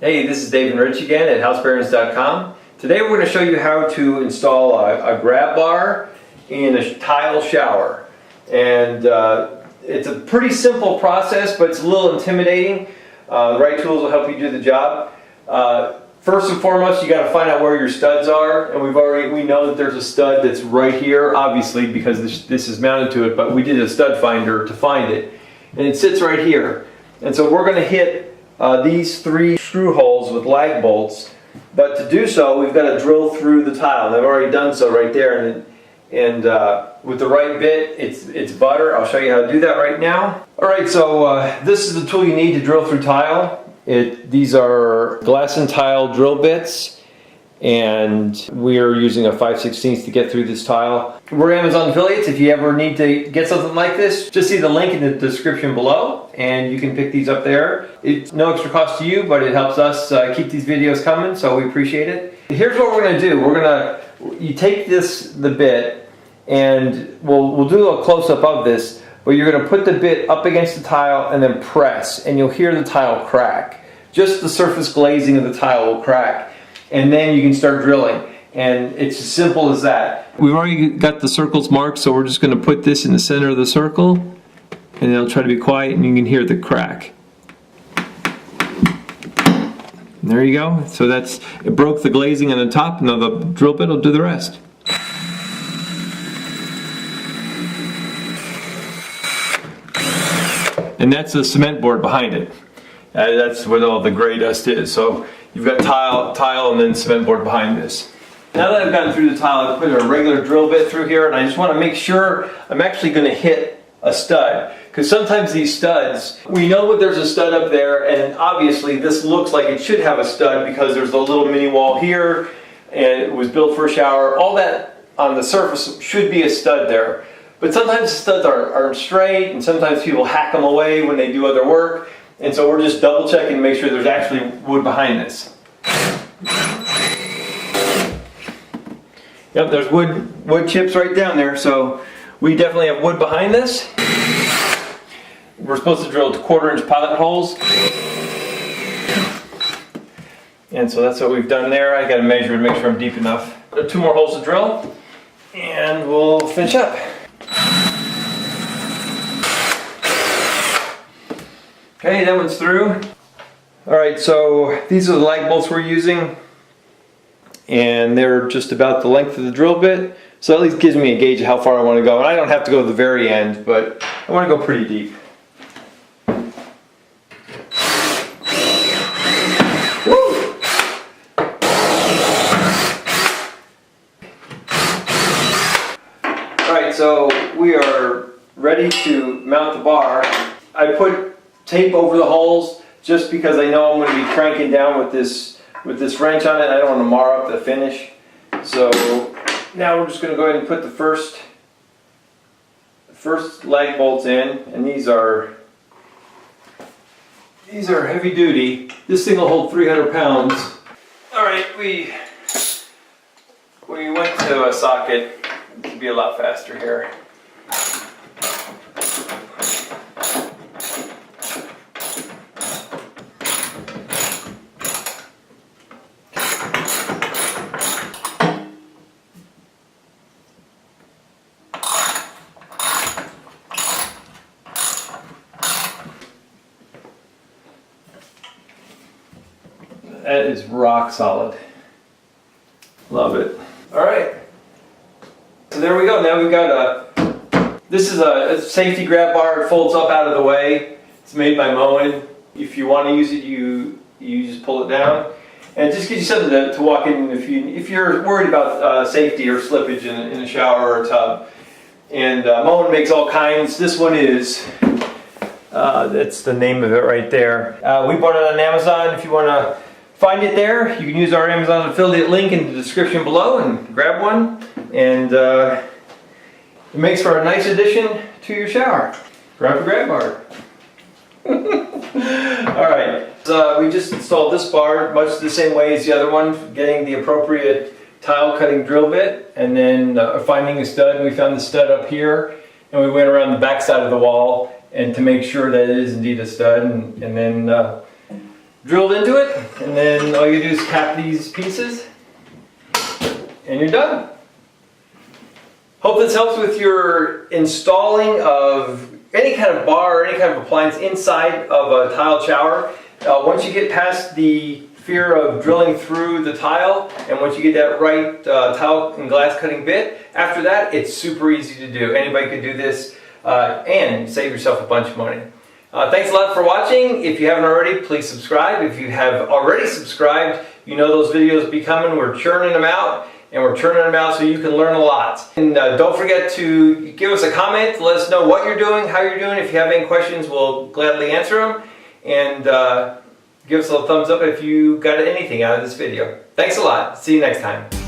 Hey, this is Dave and Rich again at housebearings.com. Today we're going to show you how to install a grab bar in a tile shower. And it's a pretty simple process, but it's a little intimidating. The right tools will help you do the job. First and foremost, you got to find out where your studs are, and we know that there's a stud that's right here, obviously, because this is mounted to it, but we did a stud finder to find it, and it sits right here. And so we're going to hit these 3 screw holes with lag bolts, but to do so, we've got to drill through the tile. And I've already done so right there, and with the right bit, it's butter. I'll show you how to do that right now. All right, so this is the tool you need to drill through tile. These are glass and tile drill bits, and we are using a 5/16 to get through this tile. We're Amazon affiliates. If you ever need to get something like this, just see the link in the description below, and you can pick these up there. It's no extra cost to you, but it helps us keep these videos coming, so we appreciate it. Here's what we're going to do. You take the bit, and we'll do a close-up of this, but you're going to put the bit up against the tile and then press, and you'll hear the tile crack. Just the surface glazing of the tile will crack, and then you can start drilling. And it's as simple as that. We've already got the circles marked, so we're just going to put this in the center of the circle, and it'll try to be quiet, and you can hear the crack. And there you go. So it broke the glazing on the top, and now the drill bit will do the rest. And that's the cement board behind it. That's where all the gray dust is. So you've got tile and then cement board behind this. Now that I've gotten through the tile, I've put a regular drill bit through here, and I just want to make sure I'm actually going to hit a stud. Because sometimes these studs, we know that there's a stud up there, and obviously this looks like it should have a stud because there's a little mini wall here, and it was built for a shower. All that on the surface should be a stud there. But sometimes the studs aren't straight, and sometimes people hack them away when they do other work. And so we're just double checking to make sure there's actually wood behind this. Yep, there's wood chips right down there, so we definitely have wood behind this. We're supposed to drill 1/4-inch pilot holes. And so that's what we've done there. I got to measure and make sure I'm deep enough. 2 more holes to drill, and we'll finish up. Okay, that one's through. Alright, so these are the lag bolts we're using, and they're just about the length of the drill bit, so at least gives me a gauge of how far I want to go. And I don't have to go to the very end, but I want to go pretty deep. Woo! Alright, so we are ready to mount the bar. I put tape over the holes just because I know I'm going to be cranking down with this wrench on it. I don't want to mar up the finish. So now we're just going to go ahead and put the first lag bolts in, and these are heavy duty. This thing will hold 300 pounds. All right, we went to a socket to be a lot faster here. That is rock solid. Love it. All right. So there we go. Now we've got this is a safety grab bar. It folds up out of the way. It's made by Moen. If you want to use it, you just pull it down, and it just gives you something to walk in if you're worried about safety or slippage in a shower or a tub. And Moen makes all kinds. This one is. That's the name of it right there. We bought it on Amazon. If you want to find it there, you can use our Amazon affiliate link in the description below and grab one. And it makes for a nice addition to your shower. Grab a grab bar. Alright, so we just installed this bar much the same way as the other one, getting the appropriate tile cutting drill bit, and then finding a stud. We found the stud up here, and we went around the back side of the wall and to make sure that it is indeed a stud, and then drilled into it, and then all you do is cap these pieces and you're done. Hope this helps with your installing of any kind of bar or any kind of appliance inside of a tiled shower. Once you get past the fear of drilling through the tile, and once you get that right tile and glass cutting bit, after that it's super easy to do. Anybody can do this and save yourself a bunch of money. Thanks a lot for watching. If you haven't already, please subscribe. If you have already subscribed, you know those videos will be coming. We're churning them out. And we're turning them out so you can learn a lot. And don't forget to give us a comment, let us know what you're doing, how you're doing. If you have any questions, we'll gladly answer them. And give us a thumbs up if you got anything out of this video. Thanks a lot. See you next time.